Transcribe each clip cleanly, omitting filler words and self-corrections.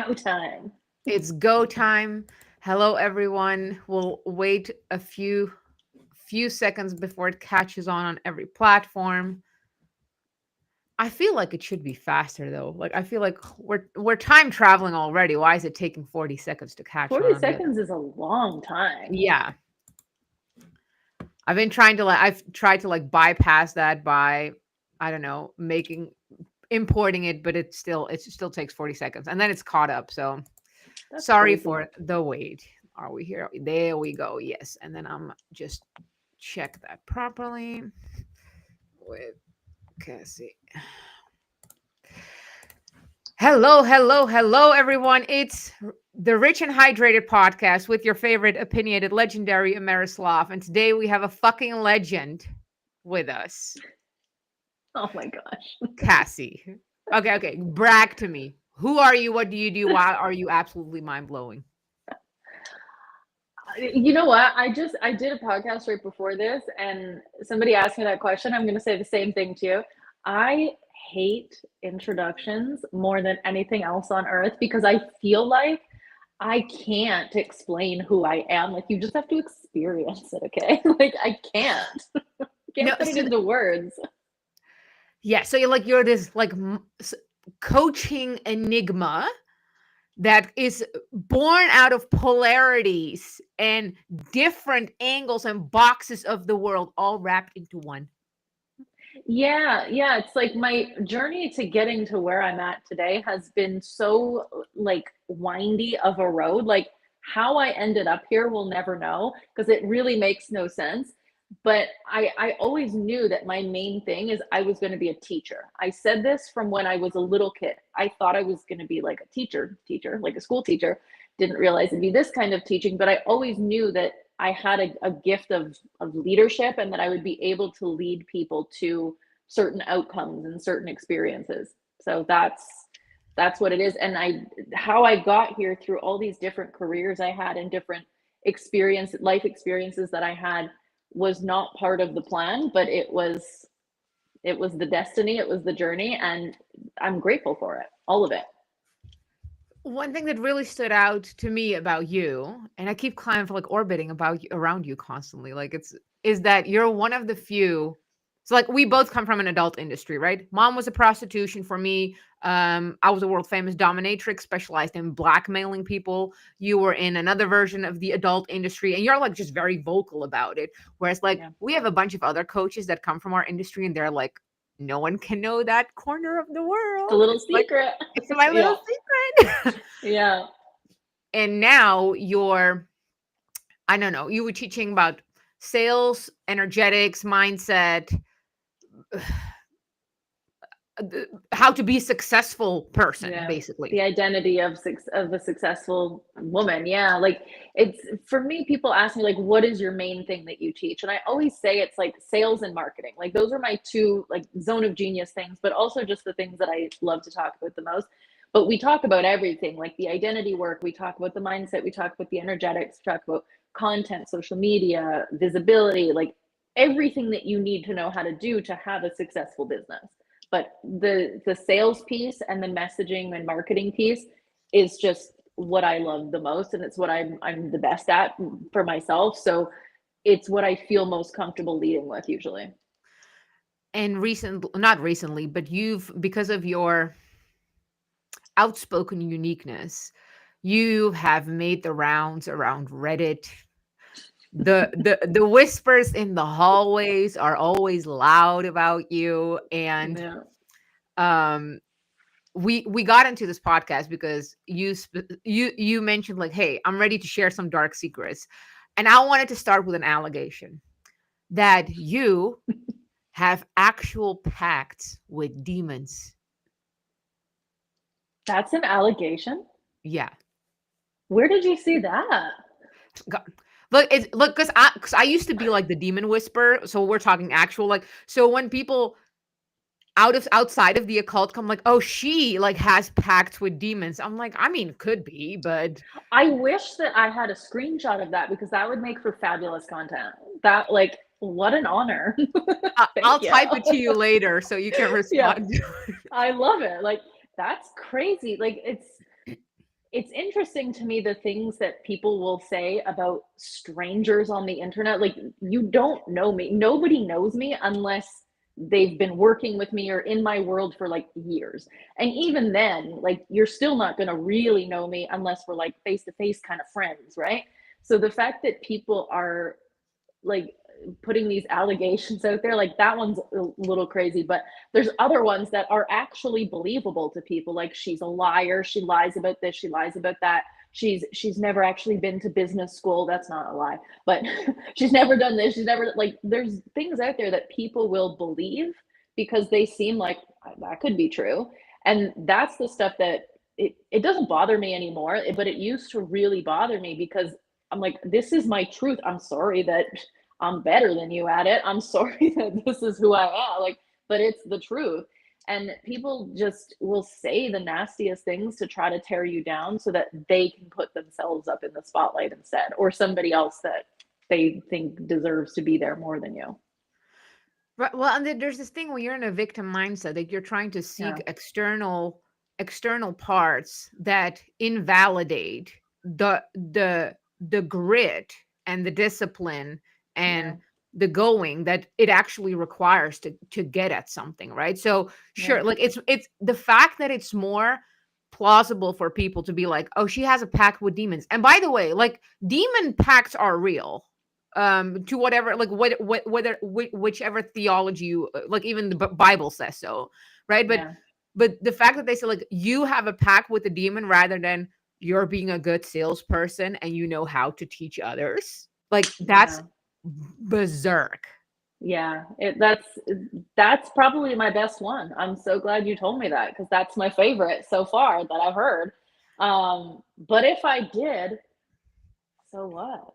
go time. It's go time. Hello, everyone. We'll wait a few seconds before it catches on every platform. I feel like it should be faster though. Like I feel like we're time traveling already. Why is it taking 40 seconds to catch 40 on the other? seconds is a long time. Yeah. I've tried to like bypass that by I don't know, importing it, but it still takes 40 seconds and then it's caught up. So That's sorry crazy. for the wait. Are we here? There we go. Yes. And then I'm just check that properly with Cassie. Hello, everyone. It's the Rich and Hydrated podcast with your favorite opinionated, legendary Amerislav. And today we have a fucking legend with us, Oh my gosh. Cassie. Okay. Brag to me. Who are you? What do you do? Why are you absolutely mind blowing? You know what? I did a podcast right before this and somebody asked me that question. I'm going to say the same thing to you. I hate introductions more than anything else on earth because I feel like I can't explain who I am. Like you just have to experience it, okay? Like I can't. No, Can't put it so into words. yeah, so you're this like coaching enigma that is born out of polarities and different angles and boxes of the world all wrapped into one. Yeah, it's like my journey to getting to where I'm at today has been so like windy of a road. Like how I ended up here, we'll never know because it really makes no sense. But I always knew that my main thing is I was going to be a teacher. I said this from when I was a little kid. I thought I was going to be like a teacher, like a school teacher. Didn't realize it'd be this kind of teaching, but I always knew that I had a gift of leadership and that I would be able to lead people to certain outcomes and certain experiences. So that's what it is. And how I got here through all these different careers I had and different life experiences that I had was not part of the plan, but it was the destiny, it was the journey, and I'm grateful for it, all of it. One thing that really stood out to me about you, and I keep kind of like orbiting about you, around you constantly, like is that you're one of the few. So like we both come from an adult industry, right? Mom was a prostitution for me. I was a world famous dominatrix specialized in blackmailing people. You were in another version of the adult industry, and you're like just very vocal about it. Whereas like Yeah, we have a bunch of other coaches that come from our industry, and they're like, no one can know that corner of the it's a world. little It's like secret. it's my little Yeah, secret. yeah. And now you're, I don't know, you were teaching about sales, energetics, mindset, how to be a successful person, Yeah, basically. the identity of a successful woman. Yeah, like it's for me. People ask me like, "What is your main thing that you teach?" And I always say it's like sales and marketing. Like those are my two like zone of genius things, but also just the things that I love to talk about the most. But we talk about everything, like the identity work. We talk about the mindset. We talk about the energetics. We talk about content, social media, visibility, like everything that you need to know how to do to have a successful business. But the sales piece and the messaging and marketing piece is just what I love the most, and it's what I'm the best at for myself. So it's what I feel most comfortable leading with usually. And not recently, but because of your outspoken uniqueness, you have made the rounds around Reddit. The whispers in the hallways are always loud about you, and Yeah. um we got into this podcast because you mentioned like, hey, I'm ready to share some dark secrets, and I wanted to start with an allegation that you have actual pacts with demons. That's an allegation. Yeah. Where did you see that? God. Look, because I used to be like the demon whisperer, so we're talking actual, like, so when people outside of the occult come like, oh, she like has pacts with demons, I'm like, I mean, could be, but I wish that I had a screenshot of that because that would make for fabulous content. That like what an honor. I'll Thank you. type it to you later so you can Yeah, respond. I love it. Like that's crazy. Like it's it's interesting to me the things that people will say about strangers on the internet. Like, you don't know me. Nobody knows me unless they've been working with me or in my world for like years. And even then, like, you're still not going to really know me unless we're like face to face kind of friends, right? So the fact that people are like putting these allegations out there, like that one's a little crazy, but there's other ones that are actually believable to people. Like, she's a liar, she lies about this, she lies about that, she's never actually been to business school. That's not a lie, but she's never done this, she's never, like, there's things out there that people will believe because they seem like that could be true. And that's the stuff that it doesn't bother me anymore, but it used to really bother me because I'm like, this is my truth. I'm sorry that I'm better than you at it. I'm sorry that this is who I am. Like, but it's the truth. And people just will say the nastiest things to try to tear you down so that they can put themselves up in the spotlight instead, or somebody else that they think deserves to be there more than you. Right. Well, and there's this thing when you're in a victim mindset that you're trying to Yeah. seek external parts that invalidate the grit and the discipline Yeah. and the going that it actually requires to get at something, right? So Yeah. sure, like it's the fact that it's more plausible for people to be like, oh, she has a pact with demons. And by the way, like demon pacts are real, to whatever, like whether whichever theology you like, even the Bible says so, right? but Yeah. but the fact that they say like you have a pact with the demon rather than you're being a good salesperson and you know how to teach others, like that's Yeah. berserk. Yeah, that's probably my best one. I'm so glad you told me that because that's my favorite so far that I've heard. But if I did, so what?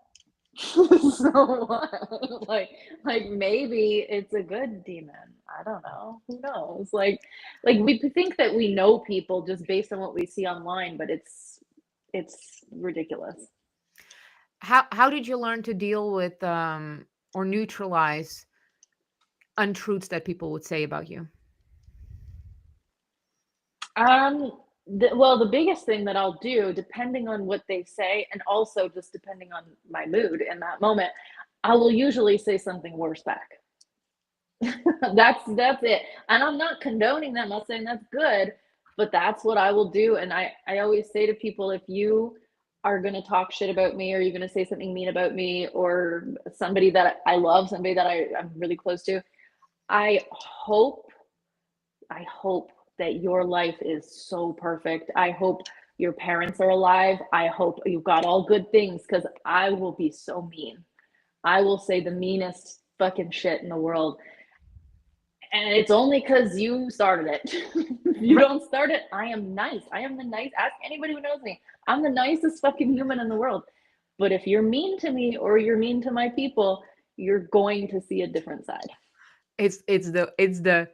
So what? Like maybe it's a good demon. I don't know. Who knows? Like we think that we know people just based on what we see online, but it's ridiculous. How did you learn to deal with or neutralize untruths that people would say about you? Um, well, the biggest thing that I'll do, depending on what they say, and also just depending on my mood in that moment, I will usually say something worse back. That's it. And I'm not condoning that. I'm not saying that's good, but that's what I will do. And I always say to people, if you are going to talk shit about me, or you're going to say something mean about me, or somebody that I love, somebody that I'm really close to, I hope I hope that your life is so perfect. I hope your parents are alive. I hope you've got all good things, because I will be so mean. I will say the meanest fucking shit in the world. And it's only because you started it. If you don't start it, I am nice. I am the nice. Ask anybody who knows me. I'm the nicest fucking human in the world. But if you're mean to me or you're mean to my people, you're going to see a different side. It's the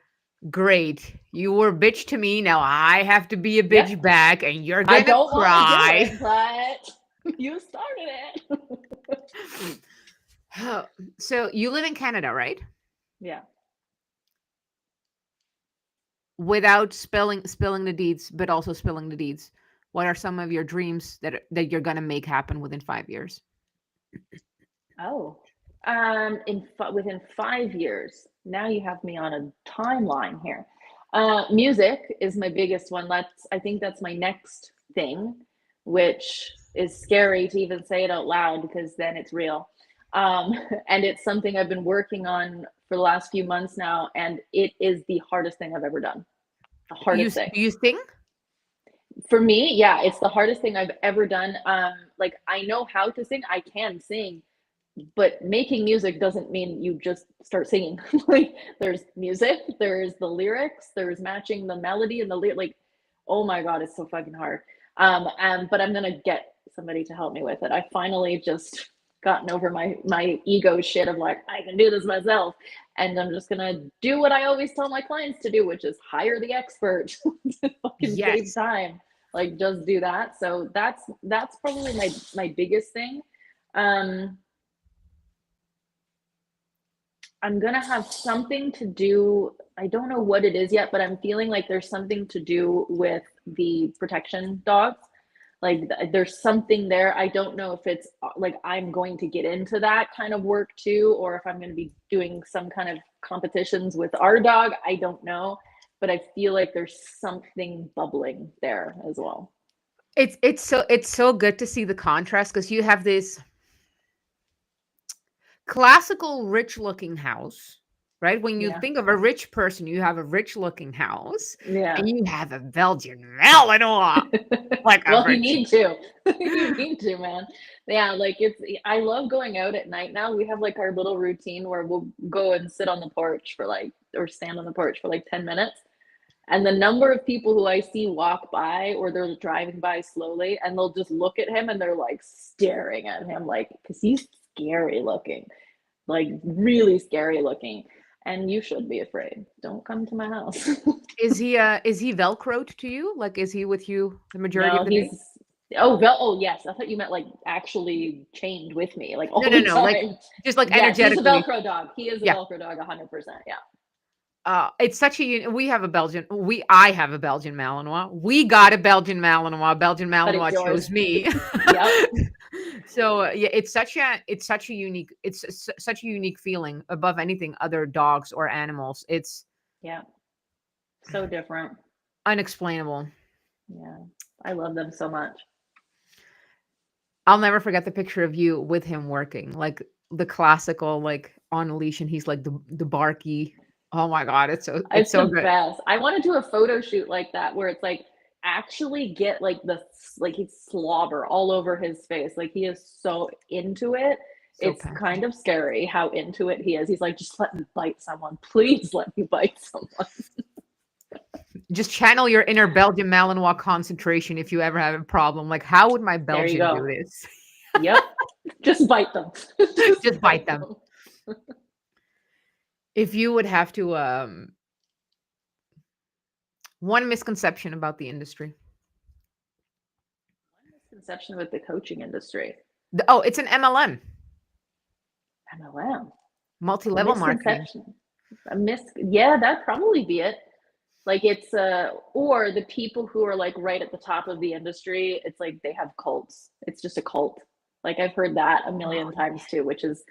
great. You were a bitch to me. Now I have to be a Yep. bitch back, and you're I gonna don't want to do cry. it, but you started it. So you live in Canada, right? Yeah. Without spilling the deeds, but also spilling the deeds. What are some of your dreams that you're gonna make happen within 5 years? Oh. Within 5 years. Now you have me on a timeline here. Music is my biggest one. I think that's my next thing, which is scary to even say it out loud because then it's real. Um, and it's something I've been working on for the last few months now, and it is the hardest thing I've ever done. The You hardest s- thing. do you sing? For me, yeah, it's the hardest thing I've ever done. Like, I know how to sing, I can sing, but making music doesn't mean you just start singing. Like, there's music, there's the lyrics, there's matching the melody and the like, oh my God, it's so fucking hard. But I'm gonna get somebody to help me with it. I finally just gotten over my ego shit of like, I can do this myself. And I'm just gonna do what I always tell my clients to do, which is hire the expert to fucking save Yes. time. Like, just do that. So that's probably my biggest thing. Um, I'm gonna have something to do. I don't know what it is yet, but I'm feeling like there's something to do with the protection dogs. Like there's something there. I don't know if it's like I'm going to get into that kind of work too, or if I'm going to be doing some kind of competitions with our dog. I don't know, but I feel like there's something bubbling there as well. It's so good to see the contrast because you have this classical rich looking house, right? When you Yeah. think of a rich person, you have a rich looking house, Yeah. and you have a Belgian Malinois, like a Well, you rich. need to. You need to, man. Yeah, like it's I love going out at night now. We have like our little routine where we'll go and sit on the porch for like or stand on the porch for like 10 minutes. And the number of people who I see walk by or they're driving by slowly and they'll just look at him and they're like staring at him like because he's scary looking, like really scary looking. And you should be afraid. Don't come to my house. Is he velcroed to you? Like, is he with you the majority of No, the day? oh yes. I thought you meant like actually chained with me, like No, all no, the no. Like, time. just like Yes, he's a energetically. Velcro dog. He is a Yeah. Velcro dog, 100%. Yeah. It's such a we have a Belgian we I have a Belgian Malinois. We got a Belgian Malinois. Belgian But it's Malinois yours. chose me. Yep. So yeah, it's such a unique feeling above anything other dogs or animals. It's Yeah. So different. unexplainable. Yeah. I love them so much. I'll never forget the picture of you with him working, like the classical, like on a leash, and he's like the barky. Oh my god, it's It's so the good. best. I want to do a photo shoot like that where it's like actually get like like he's slobber all over his face. Like he is so into it. So It's passionate. kind of scary how into it he is. He's like, just let me bite someone. Please let me bite someone. Just channel your inner Belgian Malinois concentration if you ever have a problem. Like, how would my There you Belgian do go. this? Yep. Just bite them. Just Just bite bite them. them. If you would have to, one misconception about the industry. Misconception with the coaching industry. Oh, it's an MLM, MLM. A multi-level marketing. misconception. Yeah, that'd probably be it. Like it's or the people who are like right at the top of the industry, it's like they have cults. It's just a cult. Like I've heard that a Oh, million times too, which is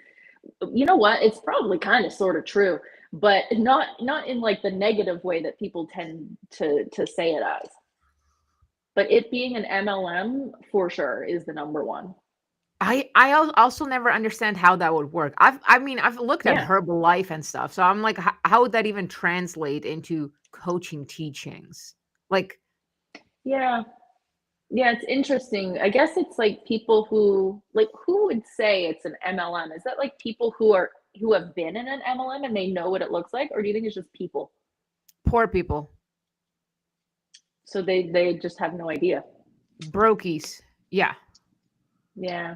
you know what? It's probably kind of sort of true, but not in like the negative way that people tend to say it as. But it being an MLM for sure is the number one. Also never understand how that would work. I've looked at Yeah. Herbalife and stuff, so I'm like, how would that even translate into coaching teachings? Like, Yeah. Yeah, it's interesting. I guess it's like people who like who would say it's an MLM? Is that like people who have been in an MLM and they know what it looks like, or do you think it's just people? poor people, So they just have no idea. brokies. Yeah. Yeah.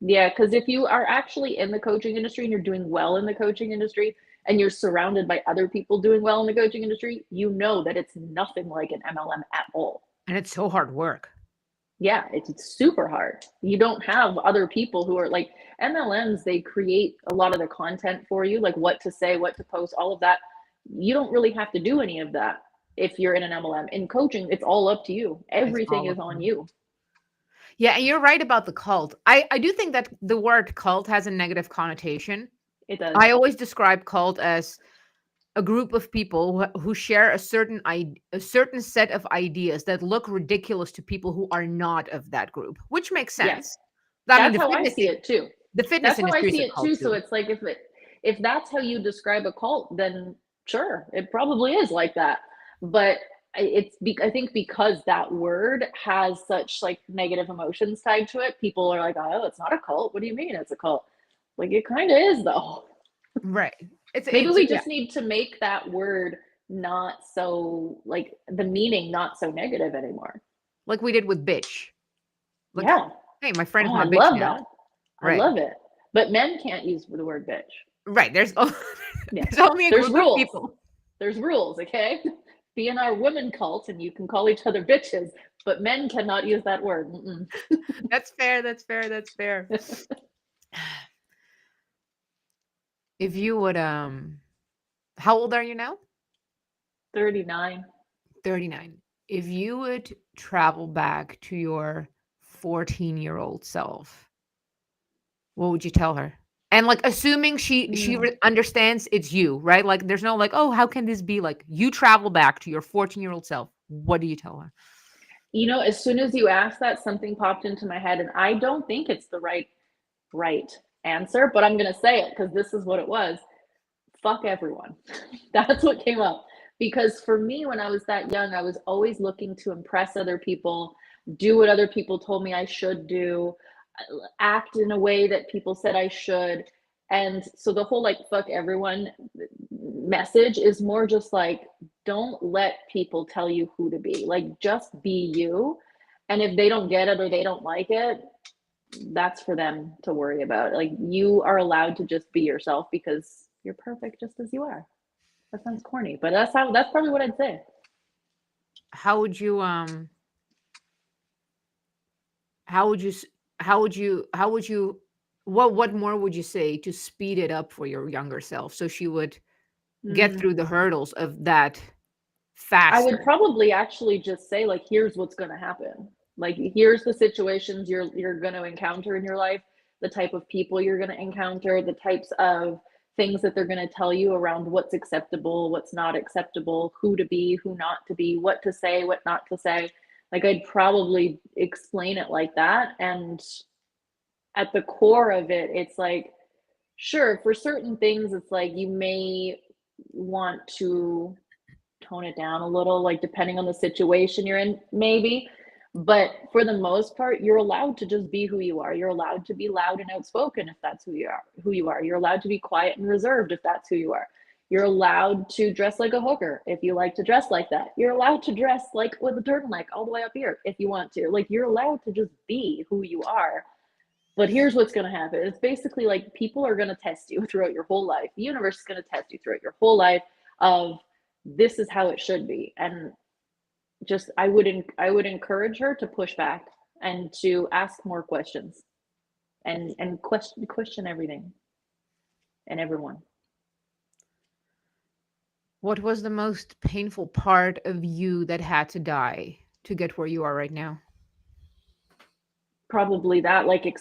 Yeah, because if you are actually in the coaching industry and you're doing well in the coaching industry and you're surrounded by other people doing well in the coaching industry, you know that it's nothing like an MLM at all. And it's so hard work. Yeah, it's super hard. You don't have other people who are like MLMs, they create a lot of the content for you, like what to say, what to post, all of that. You don't really have to do any of that if you're in an MLM. In coaching, it's all up to you. It's Everything all is of on them. you. Yeah, and you're right about the cult. I do think that the word cult has a negative connotation. It does. I always describe cult as a group of people who share a certain set of ideas that look ridiculous to people who are not of that group, which makes Yeah. sense. I mean, That's how I see it too. the fitness That's how I industry is see a it cult too. So too. it's like if that's how you describe a cult, then sure, it probably is like that. But I think because that word has such like negative emotions tied to it, people are like, oh, it's not a cult. What do you mean it's a cult? Like it kind of is though. Right. Maybe It's we yeah, just need to make that word not so like the meaning not so negative anymore. like we did with bitch. Like, Yeah. hey, my friend is Oh, I my bitch love now. that. I Right. love it. But men can't use the word bitch. Right. Yeah. There's only a There's group of rules. people. There's rules, okay? Be in our women cult and you can call each other bitches, but men cannot use that word. Mm-mm. That's fair. That's fair. That's fair. If you would, how old are you now? 39. 39. If you would travel back to your 14-year-old self, what would you tell her? And, like, assuming she Mm. understands it's you, right? Like, there's no, like, "Oh, how can this be?" Like, you travel back to your 14-year-old self. What do you tell her? You know, as soon as you asked that, something popped into my head, and I don't think it's the right answer, but I'm gonna say it because this is what it was. Fuck everyone. That's what came up. Because for me, when I was that young, I was always looking to impress other people, do what other people told me I should do, act in a way that people said I should. And so the whole like fuck everyone message is more just like, don't let people tell you who to be. Like, just be you. And if they don't get it or they don't like it, that's for them to worry about. Like, you are allowed to just be yourself because you're perfect just as you are. That sounds corny, but that's probably what I'd say. How would you, how would you s how would you what more would you say to speed it up for your younger self so she would get Mm, through the hurdles of that I would faster? probably actually just say like, here's what's going to happen. Like, here's the situations you're going to encounter in your life, the type of people you're going to encounter, the types of things that they're going to tell you around what's acceptable, what's not acceptable, who to be, who not to be, what to say, what not to say. Like, I'd probably explain it like that. And at the core of it, it's like, sure, for certain things, it's like you may want to tone it down a little, like depending on the situation you're in, maybe. But for the most part, you're allowed to just be who you are. You're allowed to be loud and outspoken if that's who you are. You're allowed to be quiet and reserved if that's who you are. You're allowed to dress like a hooker if you like to dress like that. You're allowed to dress like with a turtleneck all the way up here if you want to. Like, you're allowed to just be who you are. But here's what's going to happen. It's basically like people are going to test you throughout your whole life. The universe is going to test you throughout your whole life of, this is how it should be. And just I would encourage her to push back and to ask more questions and question everything and everyone. What was the most painful part of you that had to die to get where you are right now? Probably that, like, Mm.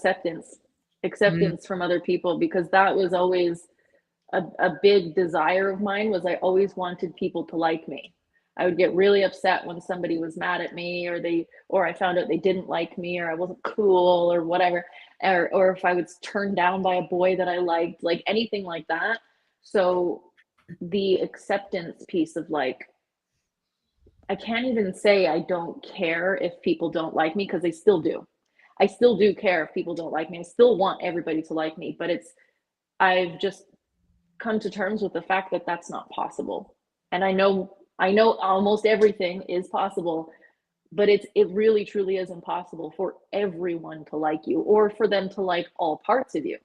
acceptance from other people, because that was always a big desire of mine. Was I always wanted people to like me. I would get really upset when somebody was mad at me, or I found out they didn't like me, or I wasn't cool or whatever, or if I was turned down by a boy that I liked, like anything like that. So the acceptance piece of like, I can't even say I don't care if people don't like me, because I still do. I still do care if people don't like me. I still want everybody to like me, but I've just come to terms with the fact that that's not possible. And I know almost everything is possible, but it really truly is impossible for everyone to like you, or for them to like all parts of you,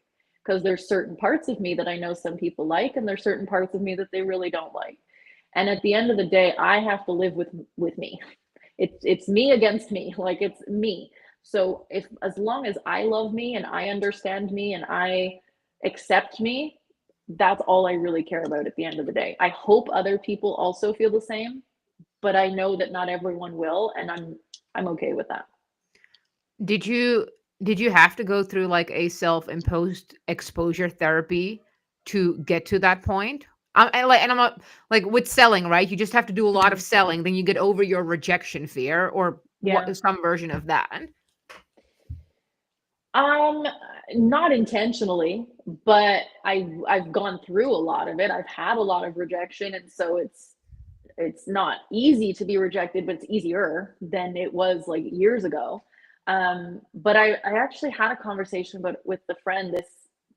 because there's certain parts of me that I know some people like, and there's certain parts of me that they really don't like. And at the end of the day, I have to live with me. It's me against me. Like, it's me. So if, as long as I love me and I understand me and I accept me, that's all I really care about at the end of the day. I hope other people also feel the same, but I know that not everyone will, and I'm okay with that. Did you did you have to go through like a self-imposed exposure therapy to get to that point? And I'm not like with selling, right? You just have to do a lot of Mm, selling, then you get over your rejection fear or what yeah. some version of that. Um, Not intentionally, but I've gone through a lot of it. I've had a lot of rejection, and so it's not easy to be rejected, but it's easier than it was like years ago. But I actually had a conversation about with the friend this,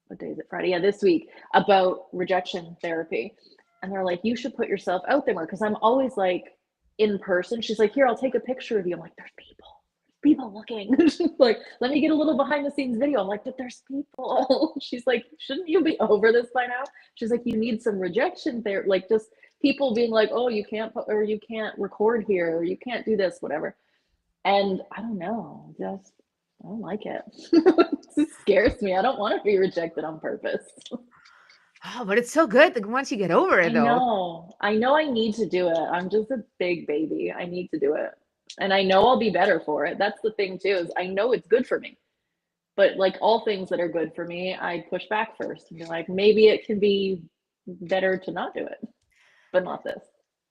what day is it? Friday? Yeah, this week, about rejection therapy. And they're like, you should put yourself out there more, because I'm always like in person. She's like, here, I'll take a picture of you. I'm like, there's people looking. Like, let me get a little behind the scenes video. I'm like, but there's people. She's like, shouldn't you be over this by now? She's like, you need some rejection there, like just people being like, oh, you can't put, or you can't record here, or you can't do this, whatever. And I don't know, just I don't like it. It scares me. I don't want to be rejected on purpose. Oh, but it's so good like, once you get over it, I though. know. I know I need to do it. I'm just a big baby. I need to do it. And I know I'll be better for it. That's the thing too, is I know it's good for me. But like all things that are good for me, I push back first and be like, maybe it can be better to not do it, but not this.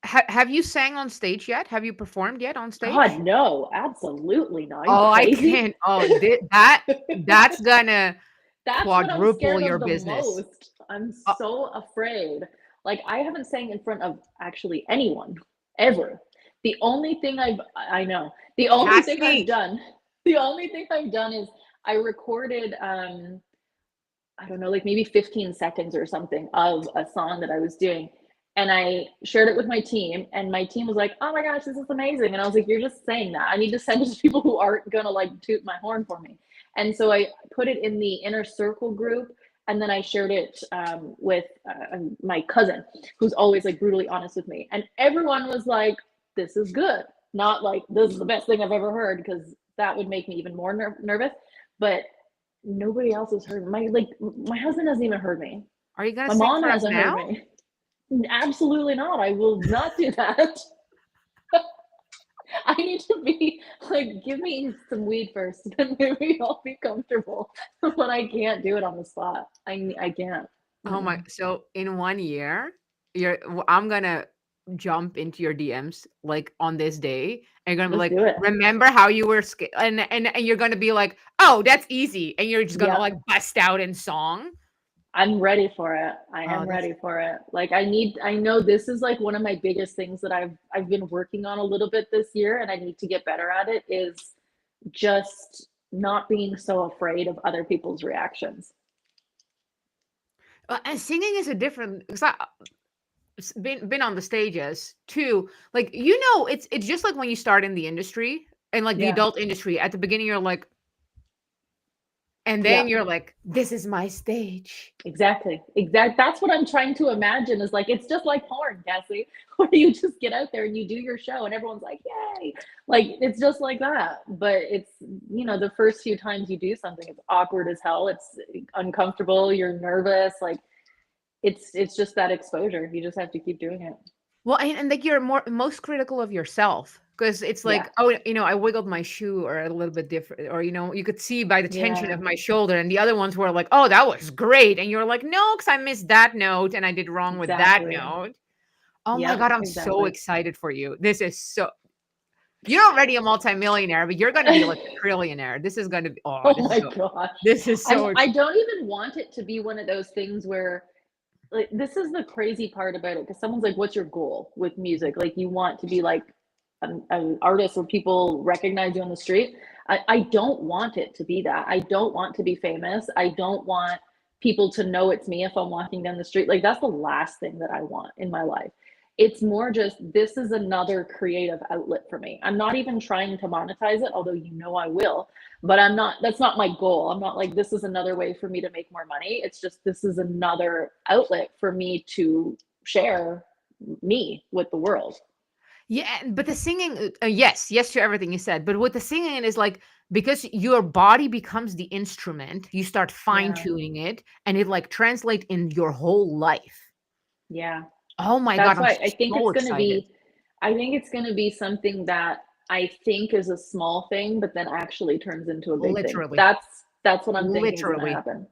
Have you sang on stage yet? Have you performed yet on God, stage? no, absolutely not. Are you Oh, I crazy? can't. Oh, that's gonna That's what I'm quadruple scared your of the business. most. I'm Uh, so afraid. Like I haven't sang in front of actually anyone ever. The only thing I know, the only thing I've Cassie. done, the only thing I've done is I recorded I don't know, like maybe 15 seconds or something of a song that I was doing. And I shared it with my team, and my team was like, "Oh my gosh, this is amazing!" And I was like, "You're just saying that. I need to send it to people who aren't gonna like toot my horn for me." And so I put it in the inner circle group, and then I shared it with my cousin, who's always like brutally honest with me. And everyone was like, "This is good," not like this is the best thing I've ever heard, because that would make me even more nervous. But nobody else has heard my husband hasn't even heard me. Are you gonna My sing mom for us hasn't heard now? me. Absolutely not. I will not do that. I need to be like, give me some weed first, and maybe I'll be comfortable. But I can't do it on the spot. I can't. Oh my, Mm-mm. so in 1 year, I'm gonna jump into your DMs like on this day, and you're gonna be Let's like, do it. remember how you were and you're gonna be like, oh, that's easy, and you're just gonna Yep. like bust out in song. I'm ready for it. I Oh, am that's ready for it. Like I know this is like one of my biggest things that I've been working on a little bit this year, and I need to get better at it, is just not being so afraid of other people's reactions. and singing is a different because been on the stages too. Like it's just like when you start in the industry and like the Yeah. adult industry. At the beginning, you're like, and Yeah. then you're like, this is my stage. Exactly. That's what I'm trying to imagine, is like it's just like porn, Cassie, where you just get out there and you do your show and everyone's like, "Yay." Like it's just like that. But it's, the first few times you do something, it's awkward as hell. It's uncomfortable, you're nervous, like it's just that exposure. You just have to keep doing it. Well, and like you're most critical of yourself because it's Yeah. like, oh, I wiggled my shoe or a little bit different, or you could see by the tension of Yeah. my shoulder, and the other ones were like, oh, that was great, and you're like, no, because I missed that note and I did wrong with that Exactly. note. Oh my Yep, god, I'm so exactly. excited for you. This is so. You're already a multimillionaire, but you're gonna be like a trillionaire. This is gonna be. Oh, Oh my gosh. this is so. I don't even want it to be one of those things where, like, this is the crazy part about it, because someone's like, "What's your goal with music?" Like, you want to be like an artist where people recognize you on the street. I don't want it to be that. I don't want to be famous. I don't want people to know it's me if I'm walking down the street. Like, that's the last thing that I want in my life. It's more just, this is another creative outlet for me. I'm not even trying to monetize it, although I will, but that's not my goal. I'm not like, this is another way for me to make more money. It's just, this is another outlet for me to share me with the world. Yeah, but the singing, yes, yes to everything you said. But with the singing is like because your body becomes the instrument, you start fine Yeah. tuning it, and it like translate in your whole life. Yeah. Oh my god, That's I'm why I think so it's going to excited! be, something that I think is a small thing, but then actually turns into a big thing. Literally, That's what I'm thinking is going to literally. happen.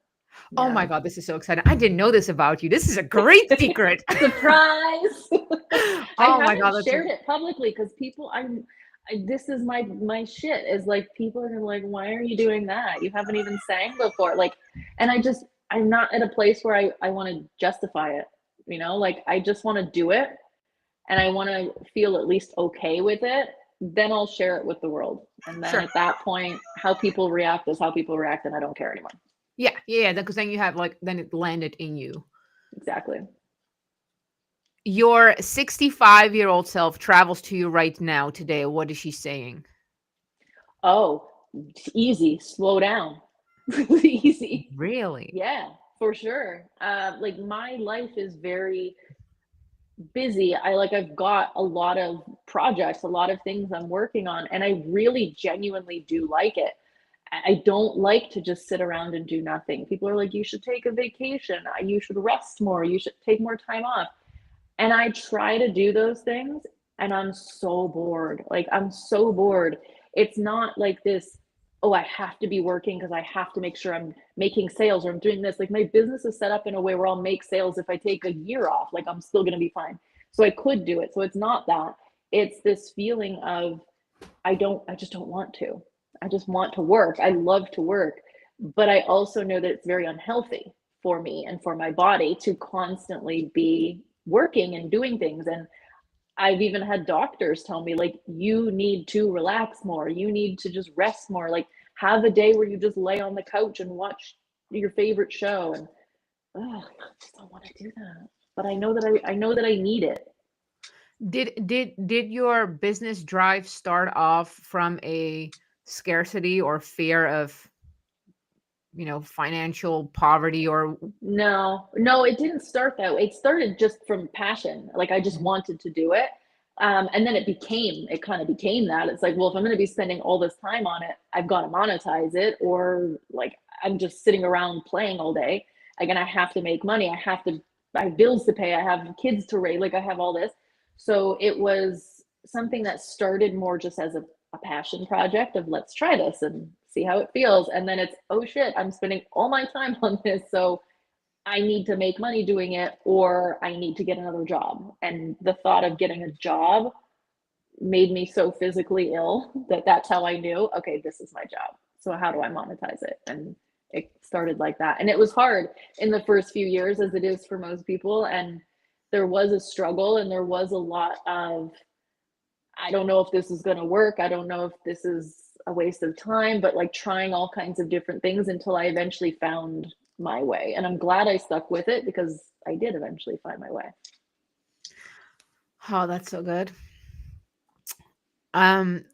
Oh Yeah. my god, this is so exciting! I didn't know this about you. This is a great secret. Surprise. I Oh my haven't god, that's shared it publicly because this is my shit, is like, people are like, "Why are you doing that? You haven't even sang before." Like, and I'm not at a place where I want to justify it, like, I just want to do it, and I want to feel at least okay with it. Then I'll share it with the world. And then sure. at that point, how people react is how people react, and I don't care anymore. Yeah, yeah, because then you have like then it landed in you. Exactly. Your 65-year-old self travels to you right now today. What is she saying? Oh, easy, slow down. Easy. Really? Yeah, for sure. Like, my life is very busy. I've got a lot of projects, a lot of things I'm working on, and I really genuinely do like it. I don't like to just sit around and do nothing. People are like, you should take a vacation. You should rest more. You should take more time off. And I try to do those things and I'm so bored. Like, I'm so bored. It's not like this, oh, I have to be working because I have to make sure I'm making sales or I'm doing this. Like, my business is set up in a way where I'll make sales if I take a year off. Like, I'm still going to be fine. So I could do it. So it's not that. It's this feeling of, I just don't want to. I just want to work. I love to work. But I also know that it's very unhealthy for me and for my body to constantly be working and doing things. And I've even had doctors tell me, like, you need to relax more. You need to just rest more. Like, have a day where you just lay on the couch and watch your favorite show. And I just don't want to do that. But I know that I need it. Did your business drive start off from a scarcity or fear of, financial poverty or No, no, it didn't start that way. It started just from passion. Like, I just wanted to do it. And then it kind of became that. It's like, well, if I'm going to be spending all this time on it, I've got to monetize it, or like, I'm just sitting around playing all day. Again, I have to make money. I have bills to pay. I have kids to raise. Like, I have all this. So it was something that started more just as a passion project of, let's try this and see how it feels. And then it's, oh shit, I'm spending all my time on this. So I need to make money doing it, or I need to get another job. And the thought of getting a job made me so physically ill that that's how I knew, okay, this is my job. So how do I monetize it? And it started like that. And it was hard in the first few years, as it is for most people. And there was a struggle and there was a lot of, I don't know if this is going to work. I don't know if this is a waste of time, but like trying all kinds of different things until I eventually found my way. And I'm glad I stuck with it because I did eventually find my way. oh, that's so good. Um,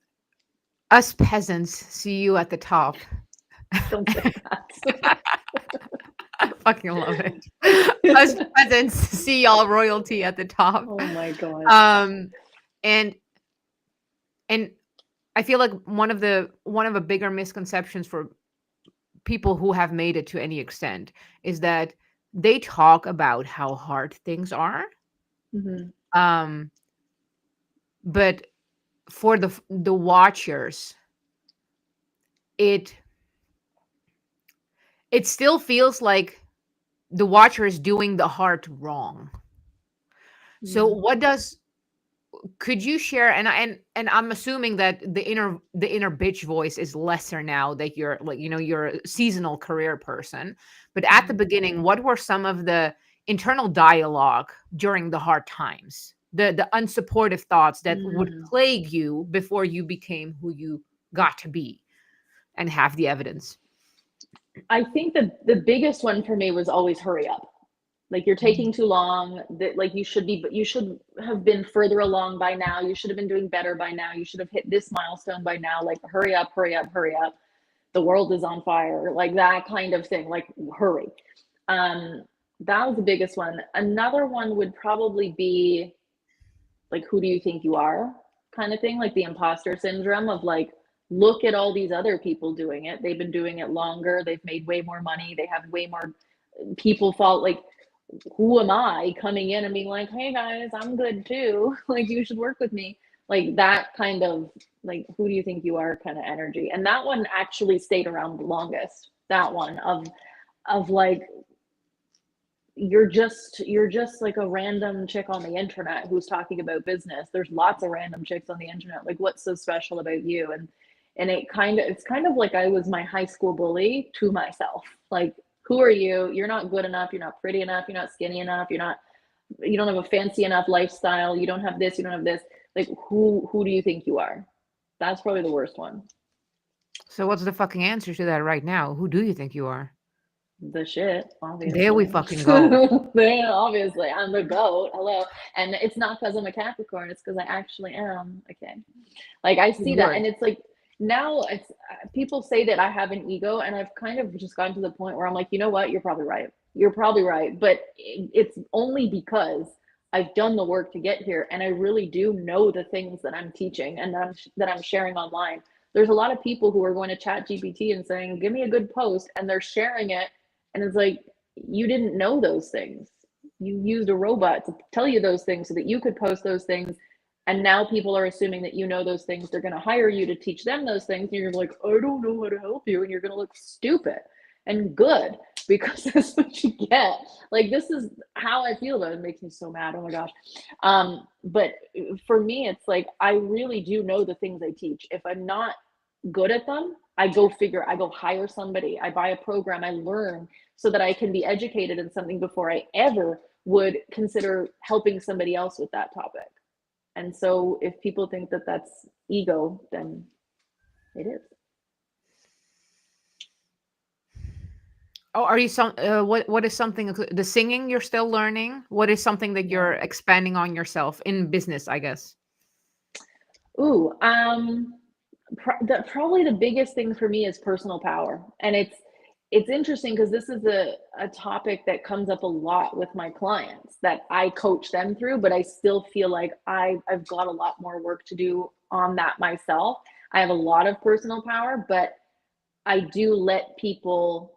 us peasants see you at the top. Don't say that. I fucking love it. Us peasants see y'all royalty at the top. Oh my God. And I feel like one of the bigger misconceptions for people who have made it to any extent is that they talk about how hard things are. Mm-hmm. But for the watchers, it still feels like the watcher is doing the heart wrong. So could you share, and I'm assuming that the inner bitch voice is lesser now that you're like, you're a seasonal career person, but at the beginning, what were some of the internal dialogue during the hard times, the unsupportive thoughts that would plague you before you became who you got to be and have the evidence? I think the biggest one for me was always hurry up. Like, you're taking too long. That, like, you should have been further along by now. You should have been doing better by now. You should have hit this milestone by now. Like, hurry up, hurry up, hurry up. The world is on fire. Like, that kind of thing. Like, hurry. That was the biggest one. Another one would probably be like, who do you think you are, kind of thing. Like, the imposter syndrome of, like, look at all these other people doing it. They've been doing it longer. They've made way more money. They have way more people fall. Like, who am I coming in and being like, hey guys, I'm good too. Like, you should work with me. Like, that kind of, like, who do you think you are kind of energy. And that one actually stayed around the longest. That one of like, you're just like a random chick on the internet who's talking about business. There's lots of random chicks on the internet. Like, what's so special about you? And it's kind of like I was my high school bully to myself. Like, who are you? You're not good enough. You're not pretty enough. You're not skinny enough. You don't have a fancy enough lifestyle. You don't have this. You don't have this. Like, who do you think you are? That's probably the worst one. So what's the fucking answer to that right now? Who do you think you are? The shit, obviously. There we fucking go. Yeah, obviously, I'm the goat. Hello. And it's not because I'm a Capricorn. It's because I actually am. Okay. Like, I see that. And it's like, now it's people say that I have an ego, and I've kind of just gotten to the point where I'm like, you know what, you're probably right, but it's only because I've done the work to get here, and I really do know the things that I'm teaching and that I'm sharing online. there's a lot of people who are going to chat GPT and saying, give me a good post, and they're sharing it. And it's like, you didn't know those things. You used a robot to tell you those things so that you could post those things. And now people are assuming that you know those things. They're going to hire you to teach them those things. And you're like, I don't know how to help you. And you're going to look stupid and good, because that's what you get. Like, this is how I feel about it. It makes me so mad. Oh my gosh. But for me, it's like, I really do know the things I teach. If I'm not good at them, I go hire somebody, I buy a program, I learn so that I can be educated in something before I ever would consider helping somebody else with that topic. And so if people think that that's ego, then it is. Oh, are you what is something, the singing you're still learning? What is something that you're expanding on yourself in business, I guess? Ooh, probably the biggest thing for me is personal power. And it's interesting because this is a topic that comes up a lot with my clients that I coach them through, but I still feel like I've got a lot more work to do on that myself. I have a lot of personal power, but I do let people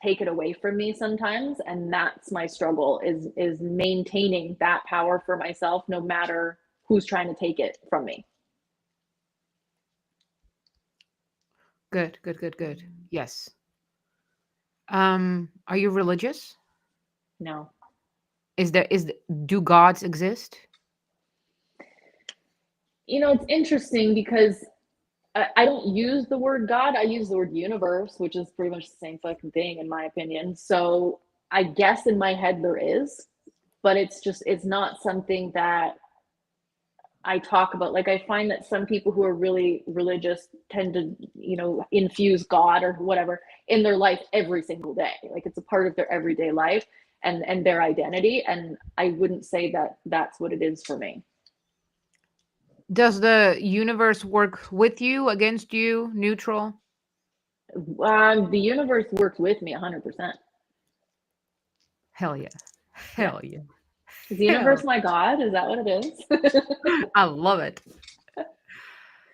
take it away from me sometimes, and that's my struggle, is maintaining that power for myself no matter who's trying to take it from me. Good, good, good, good. Yes. Are you religious? No. Do gods exist? It's interesting because I don't use the word God. I use the word universe, which is pretty much the same fucking thing in my opinion. So I guess in my head there is, but it's not something that I talk about. Like, I find that some people who are really religious tend to, infuse God or whatever in their life every single day. Like, it's a part of their everyday life and their identity. And I wouldn't say that that's what it is for me. Does the universe work with you, against you, neutral? The universe works with me 100%. Hell yeah. Yeah. Hell yeah. Is the universe my God? Is that what it is? I love it.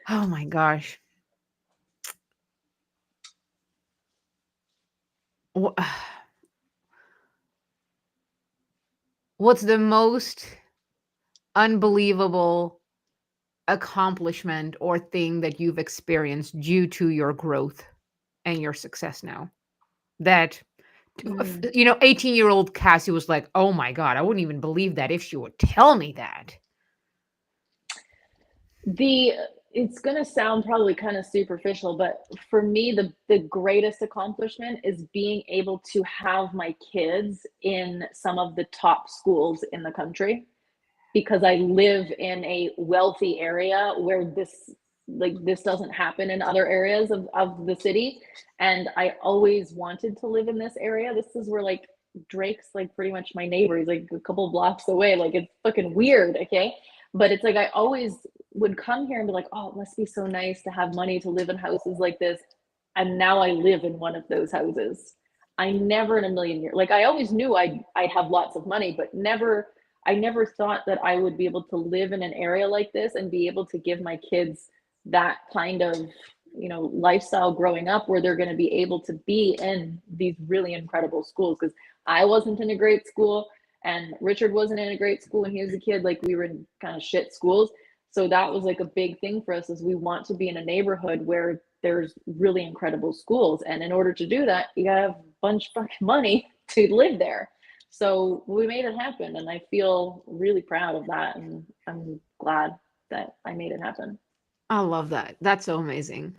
Oh my gosh. What's the most unbelievable accomplishment or thing that you've experienced due to your growth and your success now? That, 18-year-old Cassie was like, oh my God, I wouldn't even believe that if she would tell me that. It's going to sound probably kind of superficial, but for me, the greatest accomplishment is being able to have my kids in some of the top schools in the country, because I live in a wealthy area where this doesn't happen in other areas of the city. And I always wanted to live in this area. This is where, like, Drake's like pretty much my neighbor. He's like a couple blocks away. Like, it's fucking weird. Okay. But it's like, I always would come here and be like, oh, it must be so nice to have money to live in houses like this. And now I live in one of those houses. I never in a million years, like, I always knew I'd have lots of money, but I never thought that I would be able to live in an area like this and be able to give my kids that kind of, lifestyle growing up, where they're going to be able to be in these really incredible schools. Because I wasn't in a great school, and Richard wasn't in a great school when he was a kid. Like, we were in kind of shit schools. So that was like a big thing for us, is we want to be in a neighborhood where there's really incredible schools. And in order to do that, you gotta have a bunch of money to live there. So we made it happen, and I feel really proud of that, and I'm glad that I made it happen. I love that. That's so amazing.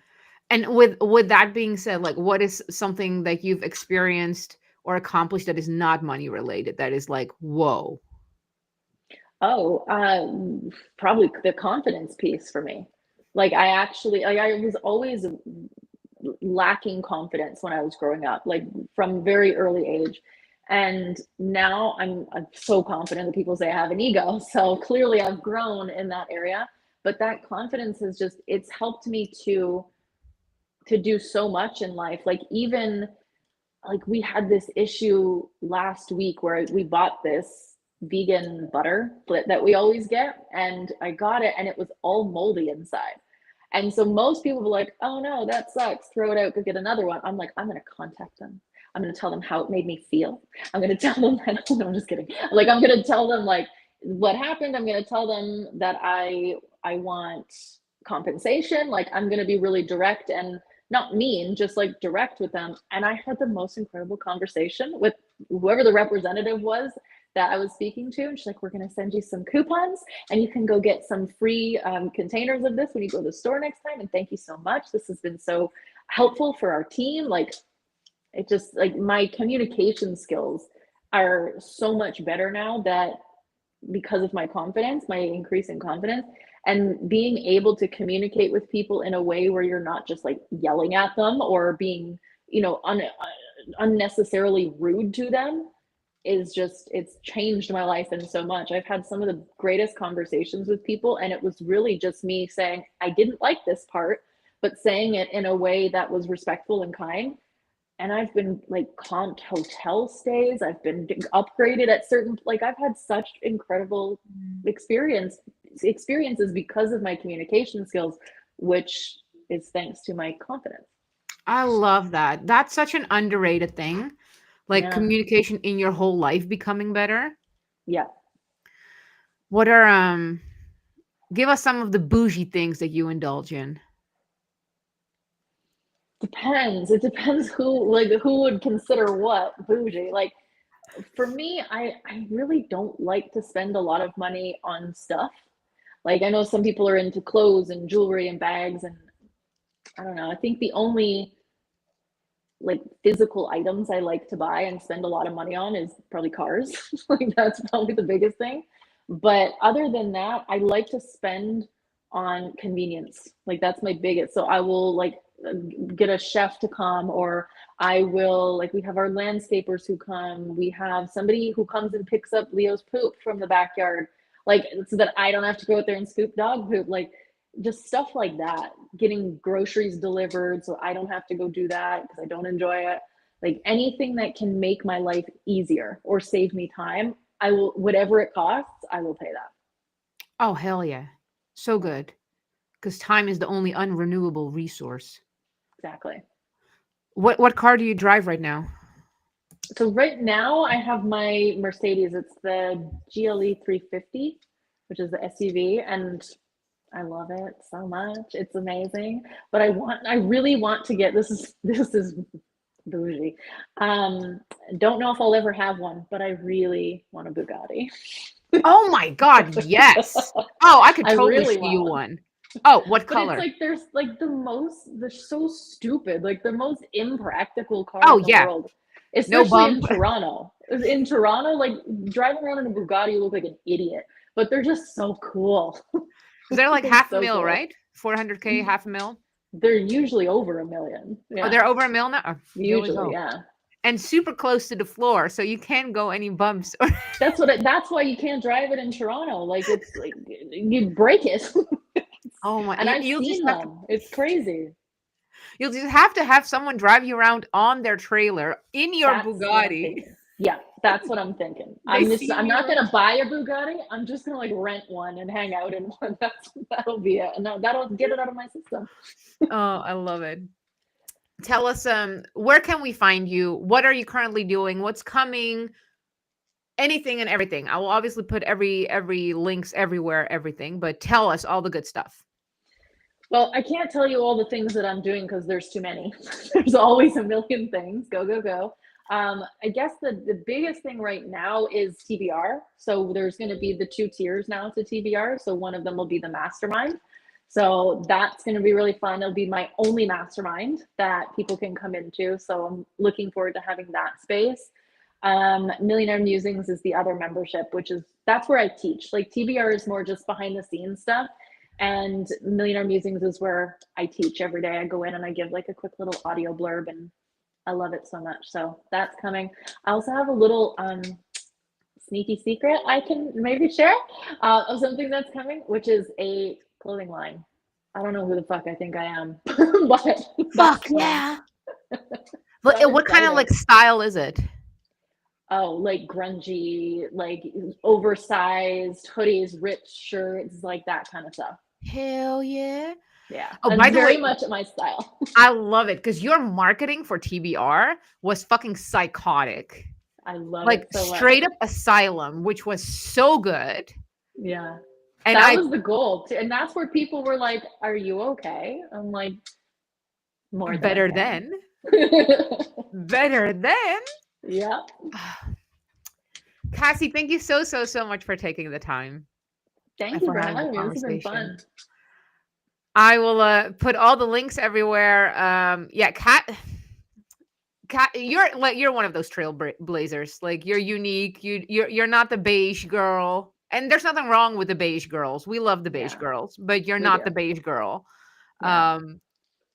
And with that being said, like, what is something that you've experienced or accomplished that is not money related, that is like, whoa? Oh, probably the confidence piece for me. Like, I was always lacking confidence when I was growing up, like from very early age. And now I'm so confident that people say I have an ego. So clearly I've grown in that area. But that confidence it's helped me to do so much in life. Like, even like, we had this issue last week where we bought this vegan butter that we always get, and I got it and it was all moldy inside. And so most people were like, oh no, that sucks. Throw it out, go get another one. I'm like, I'm going to contact them. I'm going to tell them how it made me feel. I'm going to tell them that, no, I'm just kidding. Like, I'm going to tell them like what happened. I'm going to tell them that I want compensation. Like, I'm going to be really direct and not mean, just like direct with them. And I had the most incredible conversation with whoever the representative was that I was speaking to. And she's like, we're going to send you some coupons and you can go get some free containers of this when you go to the store next time. And thank you so much. This has been so helpful for our team. Like, it just, like, my communication skills are so much better now that because of my confidence, my increasing confidence, and being able to communicate with people in a way where you're not just like yelling at them or being, unnecessarily rude to them is just, it's changed my life in so much. I've had some of the greatest conversations with people, and it was really just me saying, I didn't like this part, but saying it in a way that was respectful and kind. And I've been like comped hotel stays. I've been upgraded at certain, like, I've had such incredible experiences because of my communication skills, which is thanks to my confidence. I love that. That's such an underrated thing. Like Yeah. communication in your whole life becoming better. Yeah. What are give us some of the bougie things that you indulge in. Depends. It depends who would consider what bougie. Like, for me, I really don't like to spend a lot of money on stuff. Like, I know some people are into clothes and jewelry and bags, and I don't know. I think the only like physical items I like to buy and spend a lot of money on is probably cars. Like, that's probably the biggest thing. But other than that, I like to spend on convenience. Like, that's my biggest. So I will like get a chef to come, or I will, like, we have our landscapers who come. We have somebody who comes and picks up Leo's poop from the backyard, like, so that I don't have to go out there and scoop dog poop. Like, just stuff like that, getting groceries delivered so I don't have to go do that because I don't enjoy it. Like, anything that can make my life easier or save me time, I will, whatever it costs, I will pay that. Oh, hell yeah. So good. Because time is the only unrenewable resource. Exactly. What car do you drive right now? So right now I have my Mercedes. It's the GLE 350, which is the SUV, and I love it so much. It's amazing. But I really want to get, this is bougie. Um, don't know if I'll ever have one, but I really want a Bugatti. Oh my God, yes. Oh, I could I totally really see you want one. one. Oh, what But it's color? like there's like they're so stupid, like the most impractical car Oh in the yeah, world, no especially in bump. Toronto. In Toronto, like, driving around in a Bugatti, you look like an idiot, but they're just so cool. They're like They're half a so mil, cool. right? 400K, half a mil. They're usually over a million. Oh, Yeah, they're over a mil now. Oh, here we usually, go. yeah. And super close to the floor, so you can't go any bumps. That's why you can't drive it in Toronto. Like, it's like you break it. Oh my, And I've you'll just seen have to. them. It's crazy. You'll just have to have someone drive you around on their trailer in your That's what I'm Bugatti. thinking. Yeah, that's what I'm thinking. They see I'm not you. gonna buy a Bugatti. I'm just gonna like rent one and hang out in one. That'll be it. And that'll get it out of my system. Oh, I love it. Tell us, where can we find you? What are you currently doing? What's coming? Anything and everything. I will obviously put every links everywhere, everything, but tell us all the good stuff. Well, I can't tell you all the things that I'm doing because there's too many. There's always a million things. Go, go, go. I guess the biggest thing right now is TBR. So there's going to be the two tiers now to TBR. So one of them will be the mastermind. So that's going to be really fun. It'll be my only mastermind that people can come into. So I'm looking forward to having that space. Millionaire Musings is the other membership, which is, that's where I teach. Like, TBR is more just behind the scenes stuff. And Millionaire Musings is where I teach every day. I go in and I give like a quick little audio blurb, and I love it so much. So that's coming. I also have a little sneaky secret I can maybe share of something that's coming, which is a clothing line. I don't know who the fuck I think I am, but Fuck that's coming. yeah. So I'm What kind of excited. like style is it? Oh, like grungy, like oversized hoodies, ripped shirts, like that kind of stuff. Hell yeah. Yeah, Oh, that's by the way, very much my style. I love it because your marketing for TBR was fucking psychotic. I love Like it so much. straight up asylum, which was so good. Yeah. And That I was the goal. And that's where people were like, "Are you okay?" I'm like, "More than better okay." than, better than. Yeah. Cassie, thank you so, so, so much for taking the time Thank and you for for having the having me. This has been conversation. fun. I will put all the links everywhere. Yeah, Kat, you're one of those trailblazers. Like you're unique. You're not the beige girl, and there's nothing wrong with the beige girls. We love the beige Yeah, girls, but you're we not do. the beige girl. Yeah.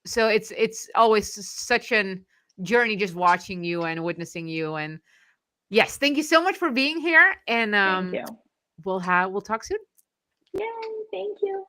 So it's always such an journey just watching you and witnessing you. And yes, thank you so much for being here. And Thank you. we'll talk soon. Yay. Thank you.